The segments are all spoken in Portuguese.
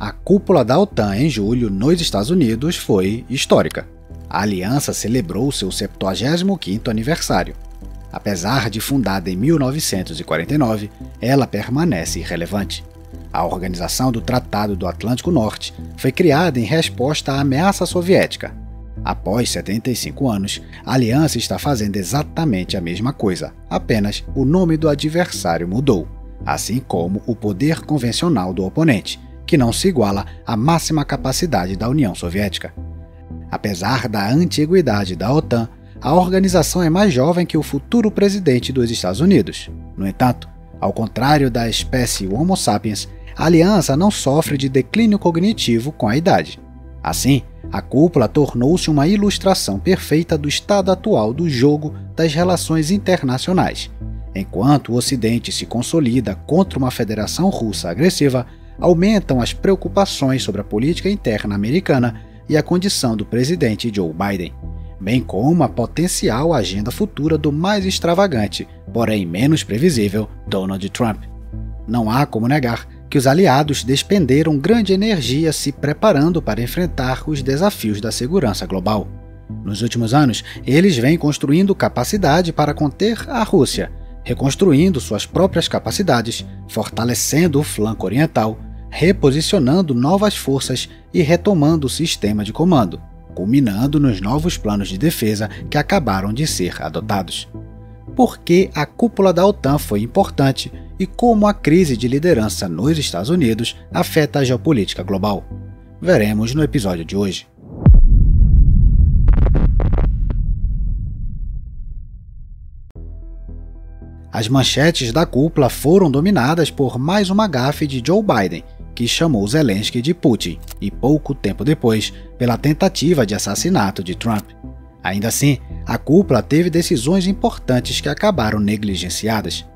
A cúpula da OTAN em julho nos Estados Unidos foi histórica. A aliança celebrou seu 75º aniversário. Apesar de fundada em 1949, ela permanece relevante. A Organização do Tratado do Atlântico Norte foi criada em resposta à ameaça soviética. Após 75 anos, a aliança está fazendo exatamente a mesma coisa, apenas o nome do adversário mudou, assim como o poder convencional do oponente, que não se iguala à máxima capacidade da União Soviética. Apesar da antiguidade da OTAN, a organização é mais jovem que o futuro presidente dos Estados Unidos. No entanto, ao contrário da espécie Homo sapiens, a aliança não sofre de declínio cognitivo com a idade. Assim, a cúpula tornou-se uma ilustração perfeita do estado atual do jogo das relações internacionais. Enquanto o Ocidente se consolida contra uma federação russa agressiva, aumentam as preocupações sobre a política interna americana e a condição do presidente Joe Biden, bem como a potencial agenda futura do mais extravagante, porém menos previsível, Donald Trump. Não há como negar que os aliados despenderam grande energia se preparando para enfrentar os desafios da segurança global. Nos últimos anos, eles vêm construindo capacidade para conter a Rússia, reconstruindo suas próprias capacidades, fortalecendo o flanco oriental, reposicionando novas forças e retomando o sistema de comando, culminando nos novos planos de defesa que acabaram de ser adotados. Por que a cúpula da OTAN foi importante e como a crise de liderança nos Estados Unidos afeta a geopolítica global? Veremos no episódio de hoje. As manchetes da cúpula foram dominadas por mais uma gafe de Joe Biden, que chamou Zelensky de Putin, e pouco tempo depois, pela tentativa de assassinato de Trump. Ainda assim, a cúpula teve decisões importantes que acabaram negligenciadas.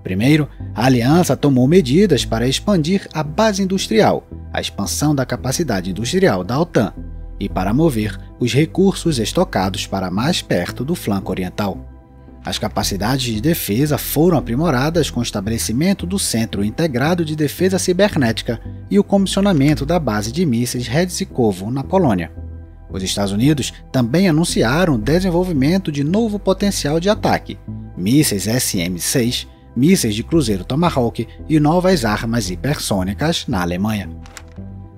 Primeiro, a aliança tomou medidas para expandir a base industrial, a expansão da capacidade industrial da OTAN, e para mover os recursos estocados para mais perto do flanco oriental. As capacidades de defesa foram aprimoradas com o estabelecimento do Centro Integrado de Defesa Cibernética e o comissionamento da base de mísseis Redzikovo, na Polônia. Os Estados Unidos também anunciaram o desenvolvimento de novo potencial de ataque, mísseis SM-6, mísseis de cruzeiro Tomahawk e novas armas hipersônicas na Alemanha.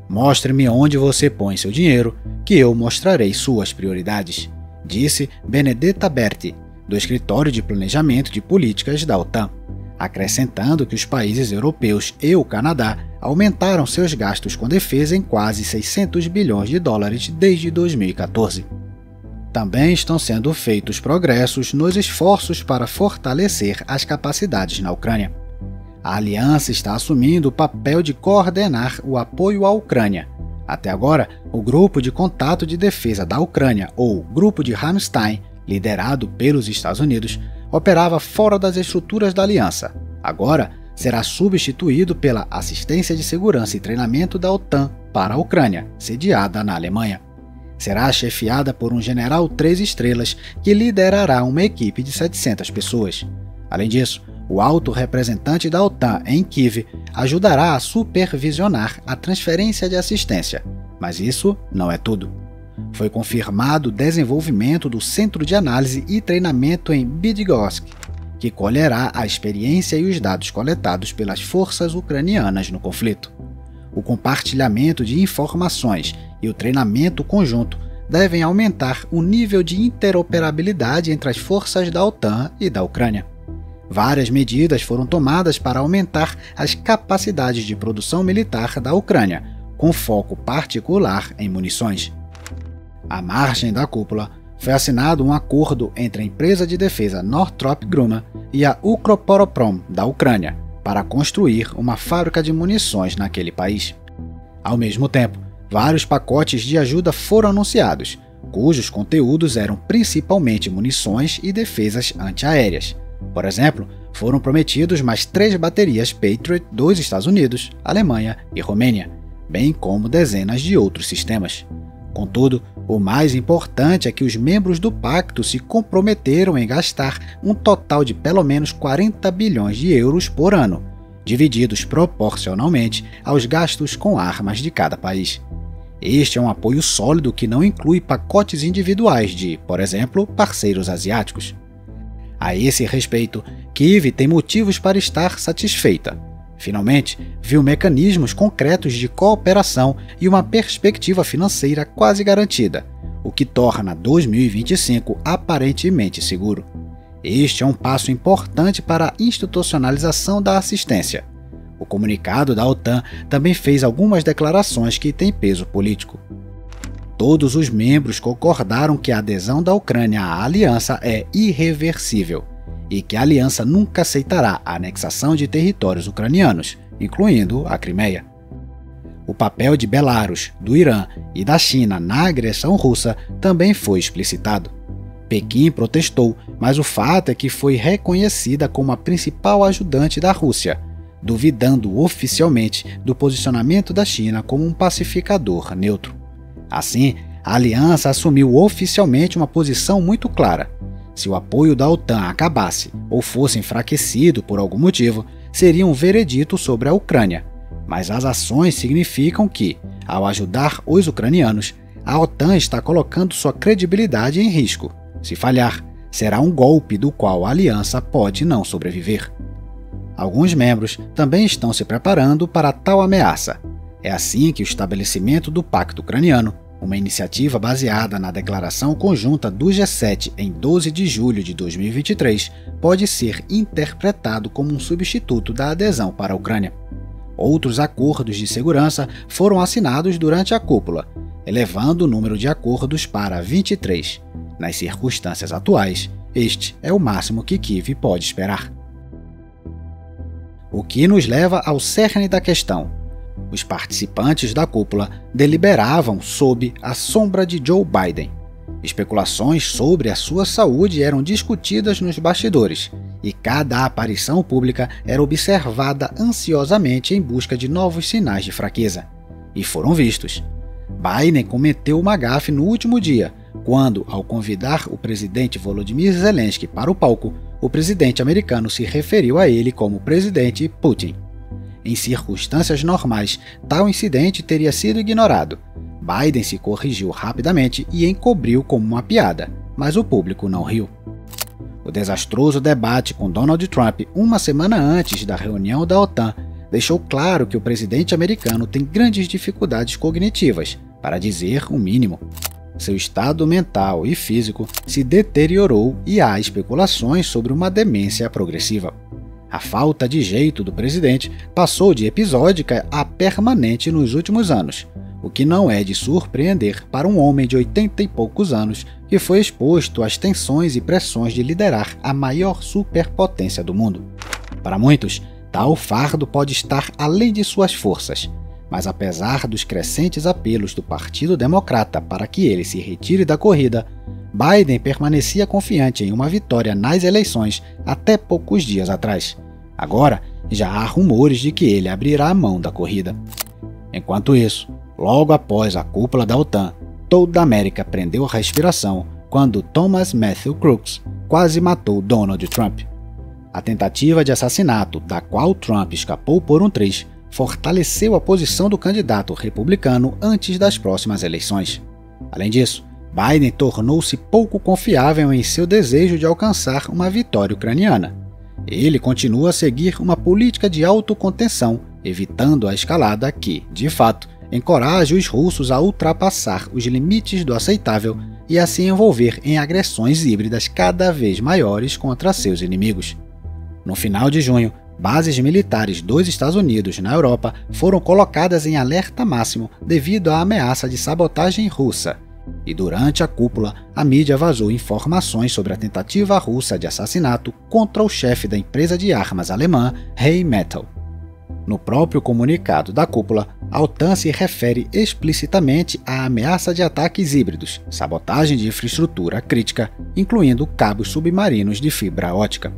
Mostre-me onde você põe seu dinheiro, que eu mostrarei suas prioridades, disse Benedetta Berti, do Escritório de Planejamento de Políticas da OTAN, acrescentando que os países europeus e o Canadá aumentaram seus gastos com defesa em quase 600 bilhões de dólares desde 2014. Também estão sendo feitos progressos nos esforços para fortalecer as capacidades na Ucrânia. A aliança está assumindo o papel de coordenar o apoio à Ucrânia. Até agora, o Grupo de Contato de Defesa da Ucrânia, ou Grupo de Ramstein, liderado pelos Estados Unidos, operava fora das estruturas da aliança. Agora, será substituído pela Assistência de Segurança e Treinamento da OTAN para a Ucrânia, sediada na Alemanha. Será chefiada por um general 3 estrelas que liderará uma equipe de 700 pessoas. Além disso, o alto representante da OTAN em Kiev ajudará a supervisionar a transferência de assistência, mas isso não é tudo. Foi confirmado o desenvolvimento do Centro de Análise e Treinamento em Bydgoszcz, que colherá a experiência e os dados coletados pelas forças ucranianas no conflito. O compartilhamento de informações e o treinamento conjunto devem aumentar o nível de interoperabilidade entre as forças da OTAN e da Ucrânia. Várias medidas foram tomadas para aumentar as capacidades de produção militar da Ucrânia, com foco particular em munições. À margem da cúpula, foi assinado um acordo entre a empresa de defesa Northrop Grumman e a Ukroporoprom da Ucrânia para construir uma fábrica de munições naquele país. Ao mesmo tempo, vários pacotes de ajuda foram anunciados, cujos conteúdos eram principalmente munições e defesas antiaéreas. Por exemplo, foram prometidos mais 3 baterias Patriot dos Estados Unidos, Alemanha e Romênia, bem como dezenas de outros sistemas. Contudo, o mais importante é que os membros do pacto se comprometeram em gastar um total de pelo menos 40 bilhões de euros por ano, divididos proporcionalmente aos gastos com armas de cada país. Este é um apoio sólido que não inclui pacotes individuais de, por exemplo, parceiros asiáticos. A esse respeito, Kyiv tem motivos para estar satisfeita. Finalmente, viu mecanismos concretos de cooperação e uma perspectiva financeira quase garantida, o que torna 2025 aparentemente seguro. Este é um passo importante para a institucionalização da assistência. O comunicado da OTAN também fez algumas declarações que têm peso político. Todos os membros concordaram que a adesão da Ucrânia à aliança é irreversível e que a aliança nunca aceitará a anexação de territórios ucranianos, incluindo a Crimeia. O papel de Belarus, do Irã e da China na agressão russa também foi explicitado. Pequim protestou, mas o fato é que foi reconhecida como a principal ajudante da Rússia, duvidando oficialmente do posicionamento da China como um pacificador neutro. Assim, a aliança assumiu oficialmente uma posição muito clara. Se o apoio da OTAN acabasse ou fosse enfraquecido por algum motivo, seria um veredito sobre a Ucrânia. Mas as ações significam que, ao ajudar os ucranianos, a OTAN está colocando sua credibilidade em risco. Se falhar, será um golpe do qual a aliança pode não sobreviver. Alguns membros também estão se preparando para tal ameaça. É assim que o estabelecimento do Pacto Ucraniano, uma iniciativa baseada na Declaração Conjunta do G7 em 12 de julho de 2023, pode ser interpretado como um substituto da adesão para a Ucrânia. Outros acordos de segurança foram assinados durante a cúpula, elevando o número de acordos para 23. Nas circunstâncias atuais, este é o máximo que Kyiv pode esperar. O que nos leva ao cerne da questão. Os participantes da cúpula deliberavam sob a sombra de Joe Biden. Especulações sobre a sua saúde eram discutidas nos bastidores, e cada aparição pública era observada ansiosamente em busca de novos sinais de fraqueza. E foram vistos. Biden cometeu uma gafe no último dia, quando, ao convidar o presidente Volodymyr Zelensky para o palco, o presidente americano se referiu a ele como presidente Putin. Em circunstâncias normais, tal incidente teria sido ignorado. Biden se corrigiu rapidamente e encobriu como uma piada, mas o público não riu. O desastroso debate com Donald Trump uma semana antes da reunião da OTAN deixou claro que o presidente americano tem grandes dificuldades cognitivas, para dizer o mínimo. Seu estado mental e físico se deteriorou e há especulações sobre uma demência progressiva. A falta de jeito do presidente passou de episódica a permanente nos últimos anos, o que não é de surpreender para um homem de 80 e poucos anos que foi exposto às tensões e pressões de liderar a maior superpotência do mundo. Para muitos, tal fardo pode estar além de suas forças, mas apesar dos crescentes apelos do Partido Democrata para que ele se retire da corrida, Biden permanecia confiante em uma vitória nas eleições até poucos dias atrás. Agora, já há rumores de que ele abrirá a mão da corrida. Enquanto isso, logo após a cúpula da OTAN, toda a América prendeu a respiração quando Thomas Matthew Crooks quase matou Donald Trump. A tentativa de assassinato, da qual Trump escapou por um triz, fortaleceu a posição do candidato republicano antes das próximas eleições. Além disso, Biden tornou-se pouco confiável em seu desejo de alcançar uma vitória ucraniana. Ele continua a seguir uma política de autocontenção, evitando a escalada que, de fato, encoraja os russos a ultrapassar os limites do aceitável e a se envolver em agressões híbridas cada vez maiores contra seus inimigos. No final de junho, bases militares dos Estados Unidos na Europa foram colocadas em alerta máximo devido à ameaça de sabotagem russa. E durante a cúpula, a mídia vazou informações sobre a tentativa russa de assassinato contra o chefe da empresa de armas alemã Rheinmetall. No próprio comunicado da cúpula, a OTAN se refere explicitamente à ameaça de ataques híbridos, sabotagem de infraestrutura crítica, incluindo cabos submarinos de fibra ótica.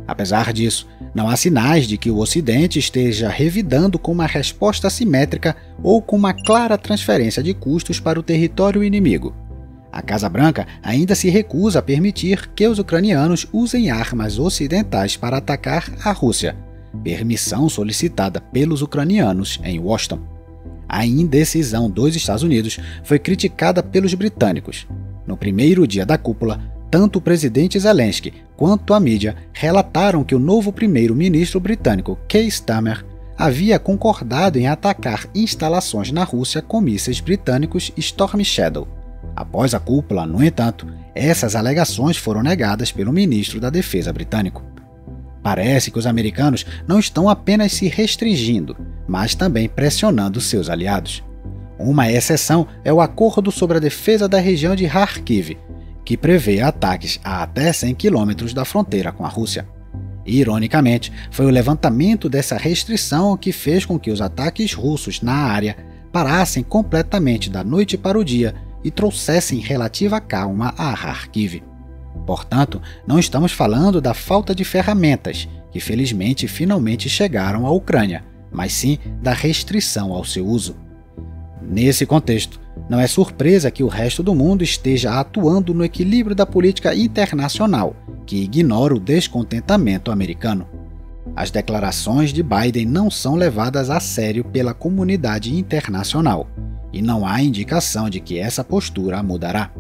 Apesar disso, não há sinais de que o Ocidente esteja revidando com uma resposta assimétrica ou com uma clara transferência de custos para o território inimigo. A Casa Branca ainda se recusa a permitir que os ucranianos usem armas ocidentais para atacar a Rússia, permissão solicitada pelos ucranianos em Washington. A indecisão dos Estados Unidos foi criticada pelos britânicos. No primeiro dia da cúpula, tanto o presidente Zelensky quanto a mídia relataram que o novo primeiro-ministro britânico Keir Starmer havia concordado em atacar instalações na Rússia com mísseis britânicos Storm Shadow. Após a cúpula, no entanto, essas alegações foram negadas pelo ministro da Defesa britânico. Parece que os americanos não estão apenas se restringindo, mas também pressionando seus aliados. Uma exceção é o Acordo sobre a Defesa da região de Kharkiv, que prevê ataques a até 100 km da fronteira com a Rússia. Ironicamente, foi o levantamento dessa restrição que fez com que os ataques russos na área parassem completamente da noite para o dia e trouxessem relativa calma a Kharkiv. Portanto, não estamos falando da falta de ferramentas, que felizmente finalmente chegaram à Ucrânia, mas sim da restrição ao seu uso. Nesse contexto, não é surpresa que o resto do mundo esteja atuando no equilíbrio da política internacional, que ignora o descontentamento americano. As declarações de Biden não são levadas a sério pela comunidade internacional, e não há indicação de que essa postura mudará.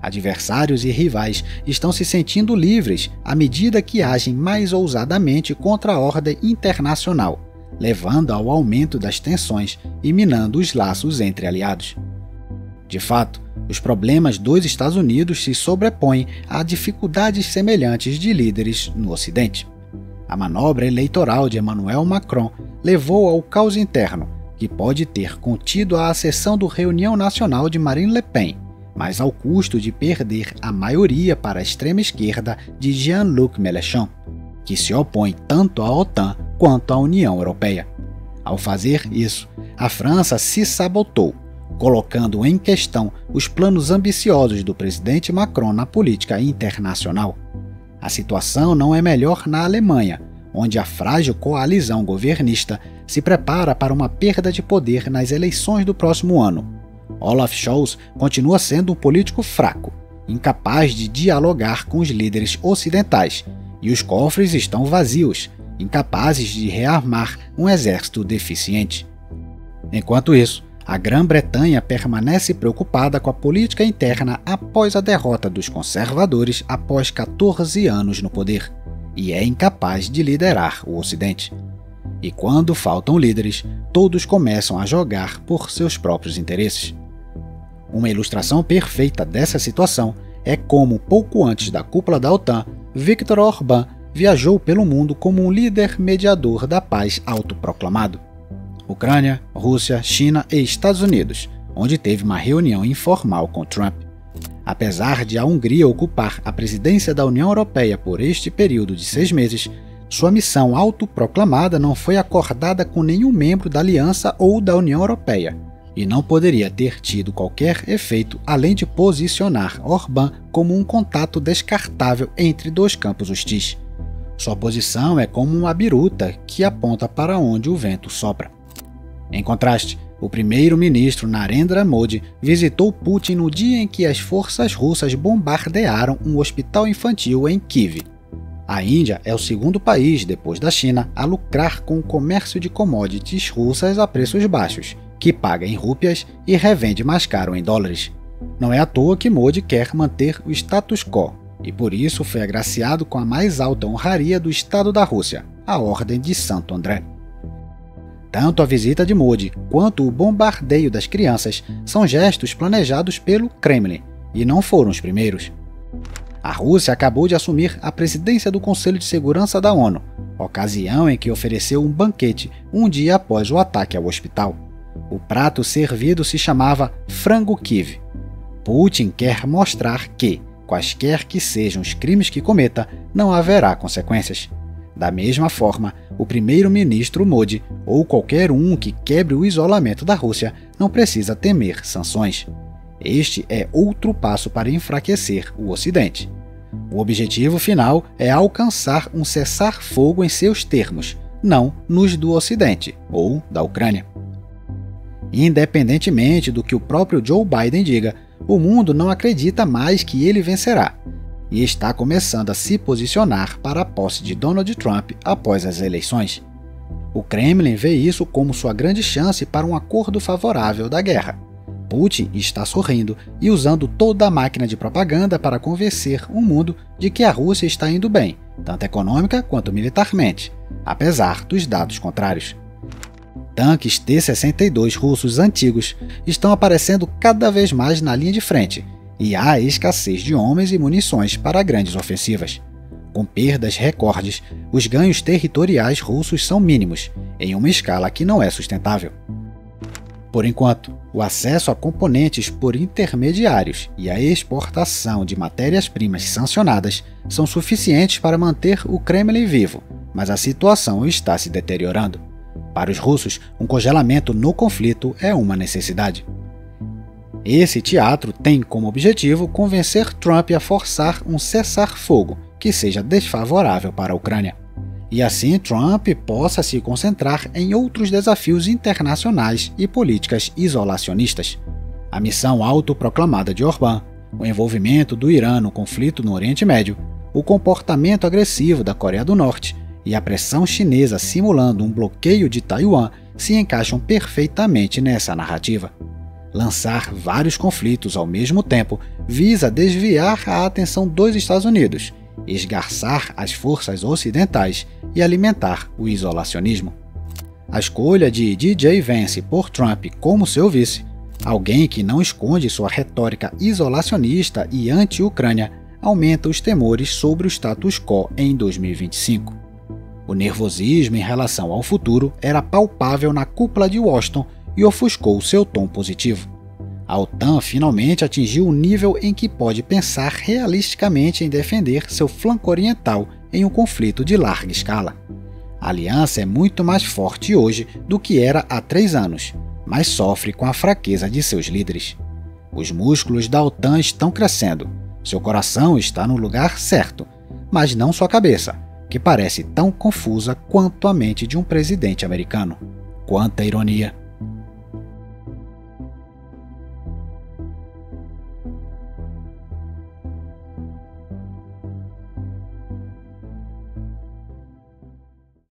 Adversários e rivais estão se sentindo livres à medida que agem mais ousadamente contra a ordem internacional, levando ao aumento das tensões e minando os laços entre aliados. De fato, os problemas dos Estados Unidos se sobrepõem a dificuldades semelhantes de líderes no Ocidente. A manobra eleitoral de Emmanuel Macron levou ao caos interno, que pode ter contido a ascensão do Reunião Nacional de Marine Le Pen, mas ao custo de perder a maioria para a extrema-esquerda de Jean-Luc Mélenchon, que se opõe tanto à OTAN quanto à União Europeia. Ao fazer isso, a França se sabotou, colocando em questão os planos ambiciosos do presidente Macron na política internacional. A situação não é melhor na Alemanha, onde a frágil coalizão governista se prepara para uma perda de poder nas eleições do próximo ano. Olaf Scholz continua sendo um político fraco, incapaz de dialogar com os líderes ocidentais, e os cofres estão vazios, incapazes de rearmar um exército deficiente. Enquanto isso, a Grã-Bretanha permanece preocupada com a política interna após a derrota dos conservadores após 14 anos no poder, e é incapaz de liderar o Ocidente. E quando faltam líderes, todos começam a jogar por seus próprios interesses. Uma ilustração perfeita dessa situação é como, pouco antes da cúpula da OTAN, Viktor Orbán viajou pelo mundo como um líder mediador da paz autoproclamado. Ucrânia, Rússia, China e Estados Unidos, onde teve uma reunião informal com Trump. Apesar de a Hungria ocupar a presidência da União Europeia por este período de 6 meses, sua missão autoproclamada não foi acordada com nenhum membro da Aliança ou da União Europeia, e não poderia ter tido qualquer efeito além de posicionar Orbán como um contato descartável entre dois campos hostis. Sua posição é como uma biruta que aponta para onde o vento sopra. Em contraste, o primeiro-ministro Narendra Modi visitou Putin no dia em que as forças russas bombardearam um hospital infantil em Kyiv. A Índia é o segundo país, depois da China, a lucrar com o comércio de commodities russas a preços baixos, que paga em rúpias e revende mais caro em dólares. Não é à toa que Modi quer manter o status quo, e por isso foi agraciado com a mais alta honraria do Estado da Rússia, a Ordem de Santo André. Tanto a visita de Modi quanto o bombardeio das crianças são gestos planejados pelo Kremlin, e não foram os primeiros. A Rússia acabou de assumir a presidência do Conselho de Segurança da ONU, ocasião em que ofereceu um banquete um dia após o ataque ao hospital. O prato servido se chamava Frango Kyiv. Putin quer mostrar que, quaisquer que sejam os crimes que cometa, não haverá consequências. Da mesma forma, o primeiro-ministro Modi, ou qualquer um que quebre o isolamento da Rússia, não precisa temer sanções. Este é outro passo para enfraquecer o Ocidente. O objetivo final é alcançar um cessar-fogo em seus termos, não nos do Ocidente ou da Ucrânia. Independentemente do que o próprio Joe Biden diga, o mundo não acredita mais que ele vencerá. e está começando a se posicionar para a posse de Donald Trump após as eleições. O Kremlin vê isso como sua grande chance para um acordo favorável da guerra. Putin está sorrindo e usando toda a máquina de propaganda para convencer o mundo de que a Rússia está indo bem, tanto econômica quanto militarmente, apesar dos dados contrários. Tanques T-62 russos antigos estão aparecendo cada vez mais na linha de frente, e há escassez de homens e munições para grandes ofensivas. Com perdas recordes, os ganhos territoriais russos são mínimos, em uma escala que não é sustentável. Por enquanto, o acesso a componentes por intermediários e a exportação de matérias-primas sancionadas são suficientes para manter o Kremlin vivo, mas a situação está se deteriorando. Para os russos, um congelamento no conflito é uma necessidade. Esse teatro tem como objetivo convencer Trump a forçar um cessar-fogo que seja desfavorável para a Ucrânia. E assim Trump possa se concentrar em outros desafios internacionais e políticas isolacionistas. A missão autoproclamada de Orbán, o envolvimento do Irã no conflito no Oriente Médio, o comportamento agressivo da Coreia do Norte e a pressão chinesa simulando um bloqueio de Taiwan se encaixam perfeitamente nessa narrativa. Lançar vários conflitos ao mesmo tempo visa desviar a atenção dos Estados Unidos, esgarçar as forças ocidentais e alimentar o isolacionismo. A escolha de DJ Vance por Trump como seu vice, alguém que não esconde sua retórica isolacionista e anti-Ucrânia, aumenta os temores sobre o status quo em 2025. O nervosismo em relação ao futuro era palpável na cúpula de Washington e ofuscou seu tom positivo. A OTAN finalmente atingiu um nível em que pode pensar realisticamente em defender seu flanco oriental em um conflito de larga escala. A aliança é muito mais forte hoje do que era há 3 anos, mas sofre com a fraqueza de seus líderes. Os músculos da OTAN estão crescendo, seu coração está no lugar certo, mas não sua cabeça, que parece tão confusa quanto a mente de um presidente americano. Quanta ironia!